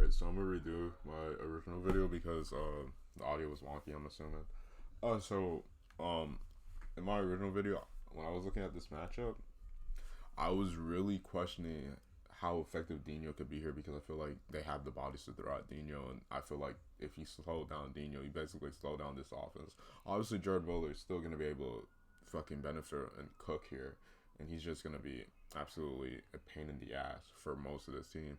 Alright, so I'm gonna redo my original video because the audio was wonky, I'm assuming. So in my original video, when I was looking at this matchup, I was really questioning how effective Dino could be here because I feel like they have the bodies to throw out Dino, and I feel like if you slow down Dino, you basically slow down this offense. Obviously, Jordan Muller is still gonna be able to fucking benefit and cook here, and he's just gonna be absolutely a pain in the ass for most of this team.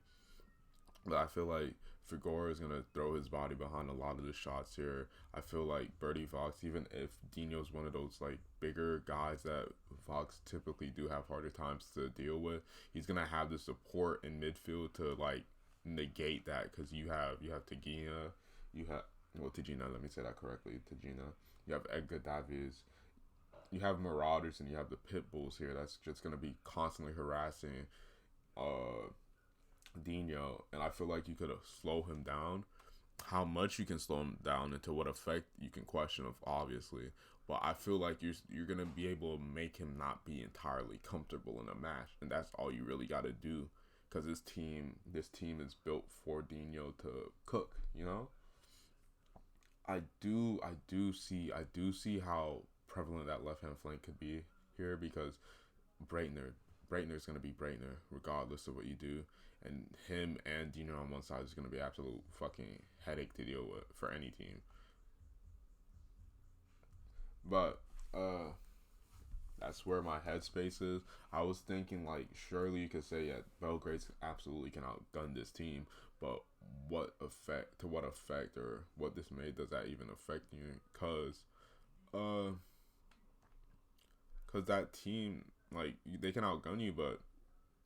But I feel like Figueroa is going to throw his body behind a lot of the shots here. I feel like Birdie Fox, even if Dino's one of those like bigger guys that Fox typically do have harder times to deal with, he's going to have the support in midfield to like negate that because you have Tagina, Tagina, let me say that correctly, Tagina. You have Edgar Davies. You have Marauders and you have the Pit Bulls here. That's just going to be constantly harassing Dino, and I feel like you could slow him down. How much you can slow him down and to what effect you can question of obviously, but I feel like you're gonna be able to make him not be entirely comfortable in a match, and that's all you really got to do, because this team is built for Dino to cook. You know, I do see how prevalent that left hand flank could be here because Breitner's going to be Breitner regardless of what you do. And him and Dino on one side is going to be absolute fucking headache to deal with for any team. But that's where my headspace is. I was thinking like surely you could say that Belgrade absolutely can outgun this team, but what effect or what this made does that even affect you? Cause that team, like, they can outgun you, but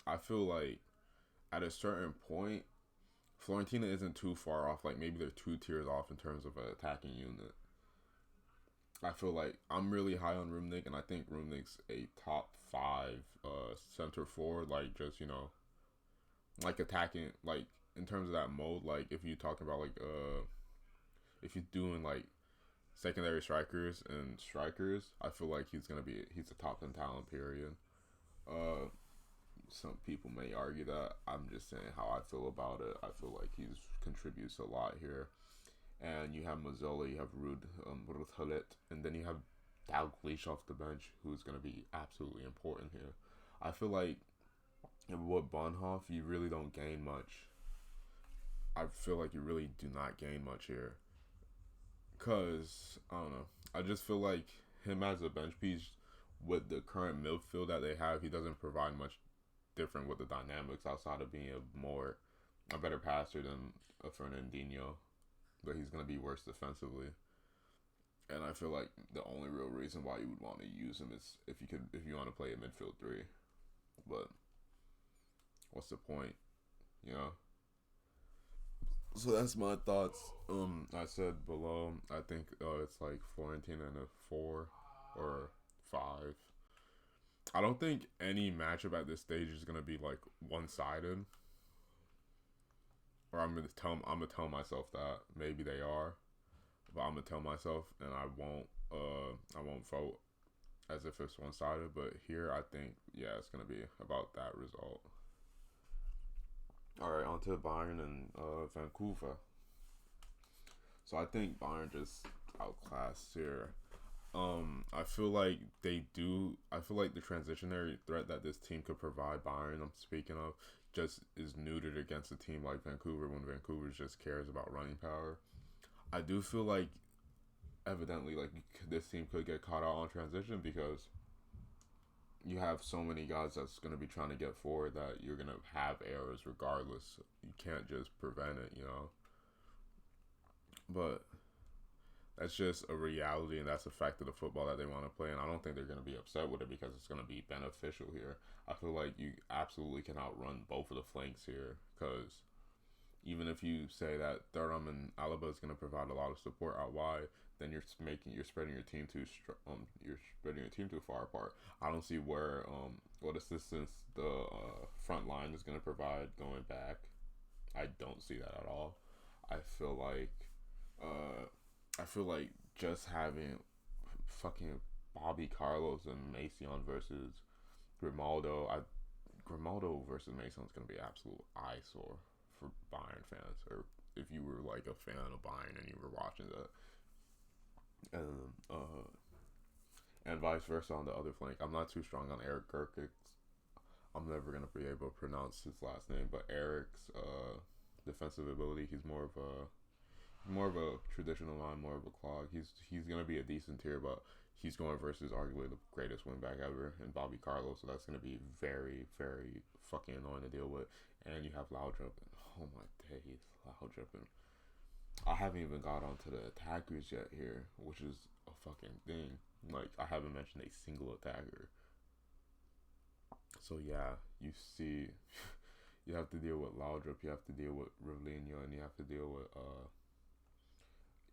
I feel like at a certain point, Florentina isn't too far off. Like, maybe they're 2 tiers off in terms of an attacking unit. I feel like I'm really high on Rumnik, and I think Rumnik's a top 5 center forward. Like, just, like attacking, like, in terms of that mode, like, if you're talking about, like, if you're doing, like, secondary strikers and strikers, I feel like he's a top 10 talent, period. Some people may argue that. I'm just saying how I feel about it. I feel like he contributes a lot here. And you have Mazzola, you have Ruth Halit, and then you have Dalglish off the bench, who's going to be absolutely important here. I feel like with Bonhoff, you really don't gain much. I feel like you really do not gain much here. Because, I don't know, I just feel like him as a bench piece, with the current midfield that they have, he doesn't provide much different with the dynamics outside of being a better passer than a Fernandinho, but he's going to be worse defensively. And I feel like the only real reason why you would want to use him is if you want to play a midfield 3. But what's the point, you know? So that's my thoughts. I said below, I think it's like Florentina in a 4 or 5. I don't think any matchup at this stage is gonna be like one-sided. Or I'm gonna tell myself that maybe they are, but I'm gonna tell myself, and I won't vote as if it's one-sided. But here, I think it's gonna be about that result. All right, on to Bayern and Vancouver. So I think Bayern just outclassed here. I feel like the transitionary threat that this team could provide Bayern, I'm speaking of, just is neutered against a team like Vancouver when Vancouver just cares about running power. I do feel like, evidently, like this team could get caught out on transition because you have so many guys that's going to be trying to get forward that you're going to have errors regardless. You can't just prevent it, But that's just a reality, and that's a fact of the football that they want to play, and I don't think they're going to be upset with it because it's going to be beneficial here. I feel like you absolutely can outrun both of the flanks here, because even if you say that Thuram and Alaba is going to provide a lot of support out wide, then you're spreading your team too far apart. I don't see what assistance the front line is going to provide going back. I don't see that at all. I feel like just having fucking Bobby Carlos and Mason versus Grimaldo versus Mason is going to be an absolute eyesore for Bayern fans, or if you were like a fan of Bayern and you were watching that, and vice versa on the other flank. I'm not too strong on Eric Gerkix. I'm never gonna be able to pronounce his last name, but Eric's defensive ability, he's more of a traditional line, more of a clog. He's gonna be a decent tier, but he's going versus arguably the greatest wingback ever in Bobby Carlos, so that's gonna be very, very fucking annoying to deal with. And you have Laudrup. Oh my days, Laudrup. I haven't even got onto the attackers yet here, which is a fucking thing. Like, I haven't mentioned a single attacker. So yeah, you see, you have to deal with Laudrup, you have to deal with Rovlinho, and you have to deal with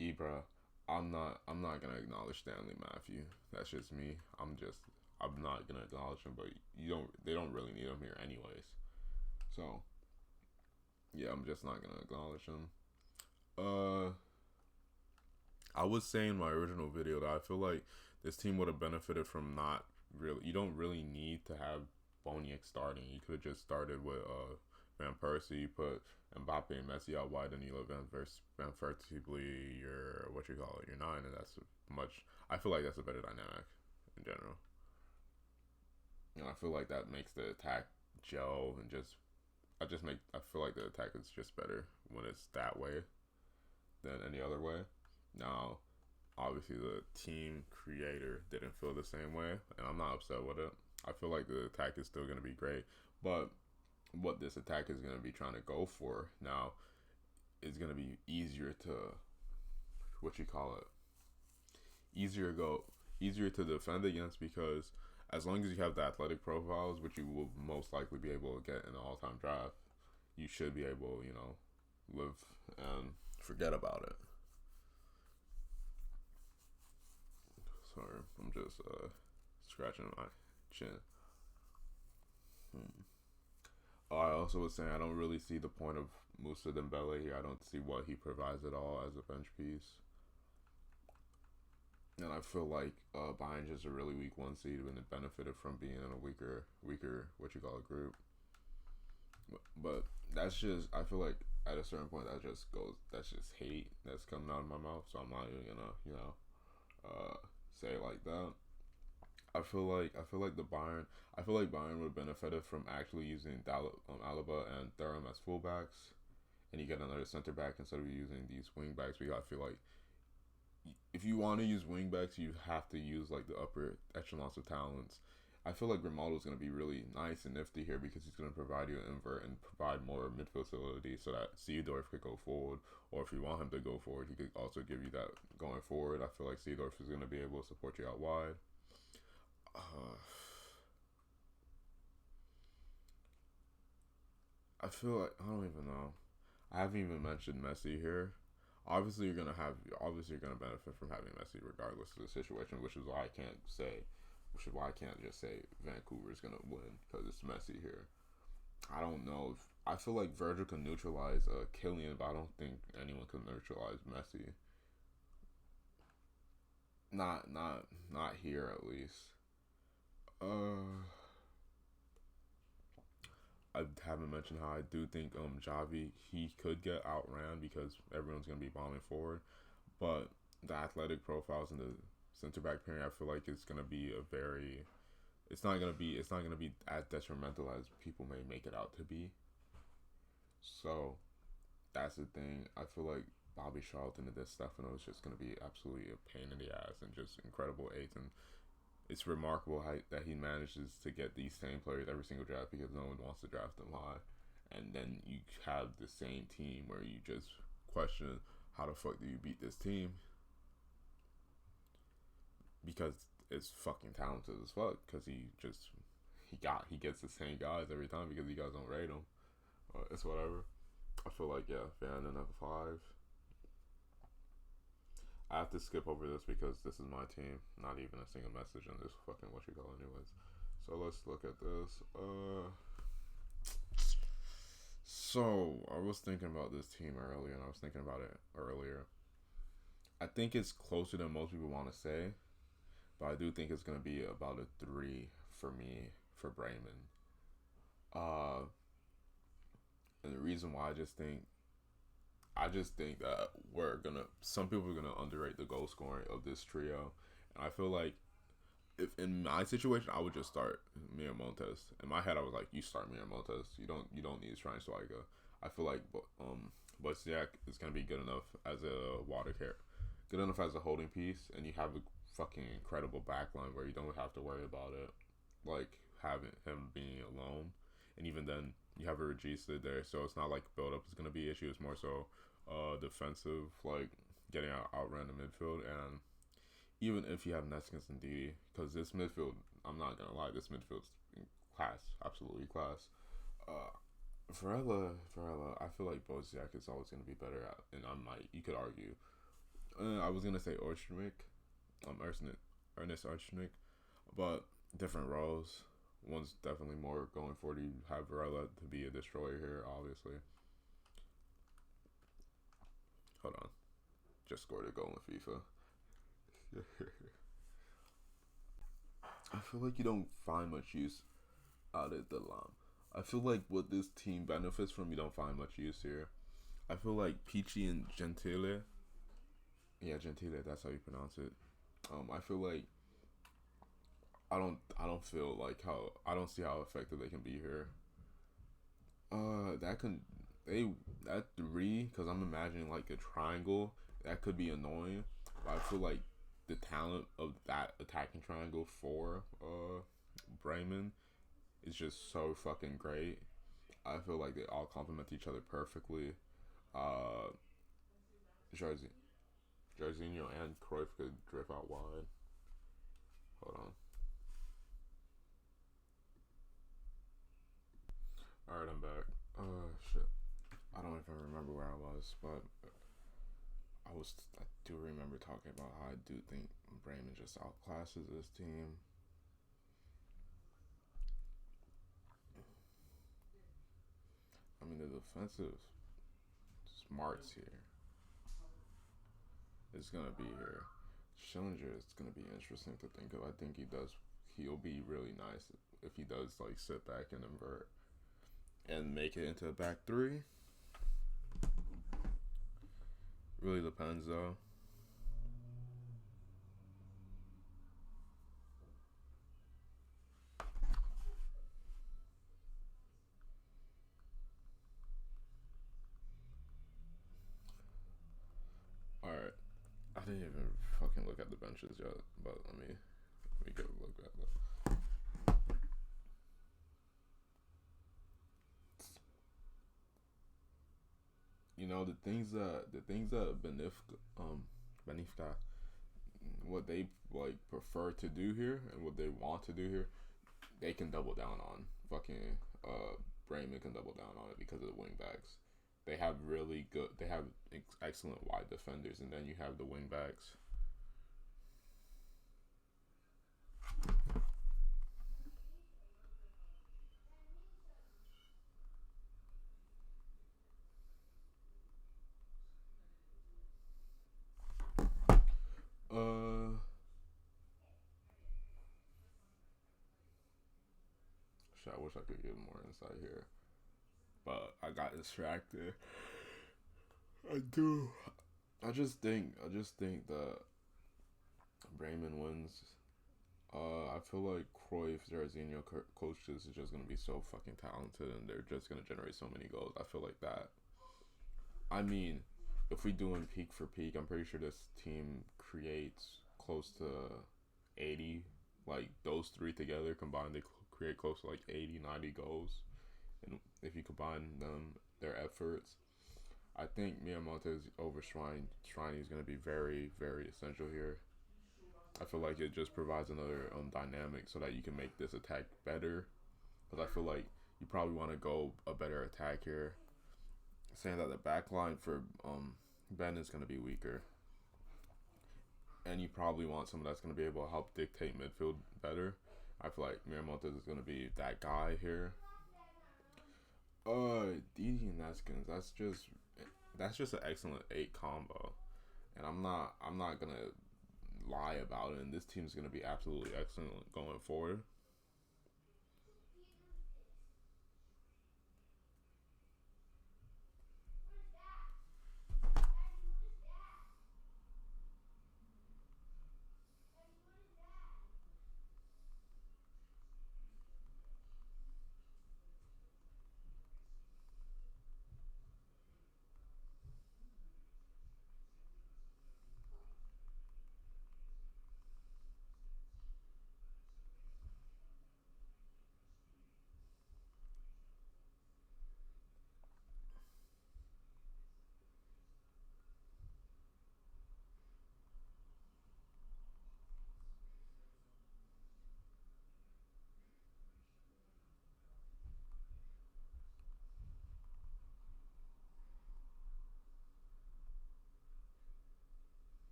Ibra. I'm not gonna acknowledge Stanley Matthew. That's just me. I'm not gonna acknowledge him, but they don't really need him here anyways. So yeah, I'm just not gonna acknowledge him. I was saying in my original video that I feel like this team would have benefited from not really. You don't really need to have Boniek starting. You could have just started with Van Persie. You put Mbappe and Messi out wide, and you let Van Persie be your your 9, and that's much. I feel like that's a better dynamic in general. And I feel like that makes the attack gel and I feel like the attack is just better when it's that way than any other way. Now, obviously, the team creator didn't feel the same way, and I'm not upset with it. I feel like the attack is still going to be great, but what this attack is going to be trying to go for now is going to be easier to easier to defend against, because as long as you have the athletic profiles, which you will most likely be able to get in an all-time draft, you should be able, live and forget about it. Sorry, I'm just scratching my chin. I also was saying I don't really see the point of Moussa Dembele here. I don't see what he provides at all as a bench piece. And I feel like Bayern just a really weak 1 seed, and it benefited from being in a weaker group. But that's just, I feel like at a certain point that's just hate that's coming out of my mouth. So I'm not even gonna say it like that. I feel like Bayern would have benefited from actually using Alaba and Thuram as fullbacks, and you get another center back instead of using these wing backs. Because I feel like if you want to use wing backs, you have to use like the upper echelons of talents. I feel like Grimaldo's going to be really nice and nifty here because he's going to provide you an invert and provide more midfield facility so that Seedorf could go forward. Or if you want him to go forward, he could also give you that going forward. I feel like Seedorf is going to be able to support you out wide. I feel like, I don't even know. I haven't even mentioned Messi here. Obviously, you're gonna benefit from having Messi regardless of the situation, which is why I can't just say Vancouver's gonna win because it's Messi here. I don't know. I feel like Virgil can neutralize Kylian, but I don't think anyone can neutralize Messi. Not here at least. I haven't mentioned how I do think Xavi, he could get outran because everyone's gonna be bombing forward, but the athletic profiles in the center back pairing, I feel like it's gonna be it's not gonna be as detrimental as people may make it out to be. So that's the thing. I feel like Bobby Charlton and Di Stefano is just gonna be absolutely a pain in the ass and just incredible eights, and it's remarkable that he manages to get these same players every single draft because no one wants to draft them high. And then you have the same team where you just question how the fuck do you beat this team? Because it's fucking talented as fuck. Because he gets the same guys every time because you guys don't rate him. It's whatever. I feel like, yeah, fan in F5. I have to skip over this because this is my team. Not even a single message in this fucking anyways. So let's look at this. So I was thinking about this team earlier, and I was thinking about it earlier. I think it's closer than most people want to say, but I do think it's going to be about a 3 for me for Bremen. And the reason why I just think I just think that some people are gonna underrate the goal scoring of this trio, and I feel like if in my situation, I would just start Miramontes. In my head, I was like, you start Miramontes. You don't need a Shrine Striker. I feel like Wozniak is gonna be good enough as a water carrier, good enough as a holding piece, and you have a fucking incredible backline where you don't have to worry about it, like having him being alone, and even then you have a Regista there, so it's not like build up is gonna be an issue. It's more so defensive, like getting outrun the midfield, and even if you have Neskins and Didi, because this midfield, I'm not gonna lie, this midfield's class, absolutely class. Varela, I feel like Boziak is always gonna be better at, and you could argue. I was gonna say Ernest Orchnik, but different roles. One's definitely more going for it. You have Varela to be a destroyer here, obviously. Hold on, just scored a goal in FIFA. I feel like you don't find much use out of the lamb. I feel like what this team benefits from, you don't find much use here. I feel like Peachy and Gentile. Yeah, Gentile, that's how you pronounce it. I feel like I don't feel like I don't see how effective they can be here. That three, because I'm imagining like a triangle that could be annoying. But I feel like the talent of that attacking triangle for Bremen is just so fucking great. I feel like they all complement each other perfectly. Uh, Jarzinho and Cruyff could drift out wide. Hold on. Alright, I'm back. Shit. I don't even remember where I was, but I do remember talking about how I do think Bremen just outclasses this team. I mean, the defensive smarts here is gonna be here. Schillinger is gonna be interesting to think of. I think he'll be really nice if he does like sit back and invert and make it into a back three. Really depends though. Alright. I didn't even fucking look at the benches yet, but let me get a look at that. You know, the things that Benfica what they like prefer to do here and what they want to do here, they can double down on. Fucking Bremen can double down on it because of the wing backs. They have excellent wide defenders, and then you have the wing backs. I wish I could get more insight here, but I got distracted. I do. I just think that Bremen wins. I feel like Cruyff, Jarzinho coaches is just gonna be so fucking talented, and they're just gonna generate so many goals. I feel like that. I mean, if we doing peak for peak, I'm pretty sure this team creates close to 80. Like those three together combined, they create close to like 80, 90 goals. And if you combine their efforts, I think Miyamoto's over Shrine is going to be very, very essential here. I feel like it just provides another dynamic so that you can make this attack better. Because I feel like you probably want to go a better attack here. Saying that the back line for Ben is going to be weaker. And you probably want someone that's going to be able to help dictate midfield better. I feel like Miramontes is going to be that guy here. Didi and Neskins, that's just an excellent 8 combo. And I'm not going to lie about it. And this team is going to be absolutely excellent going forward.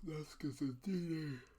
Let's get the DNA.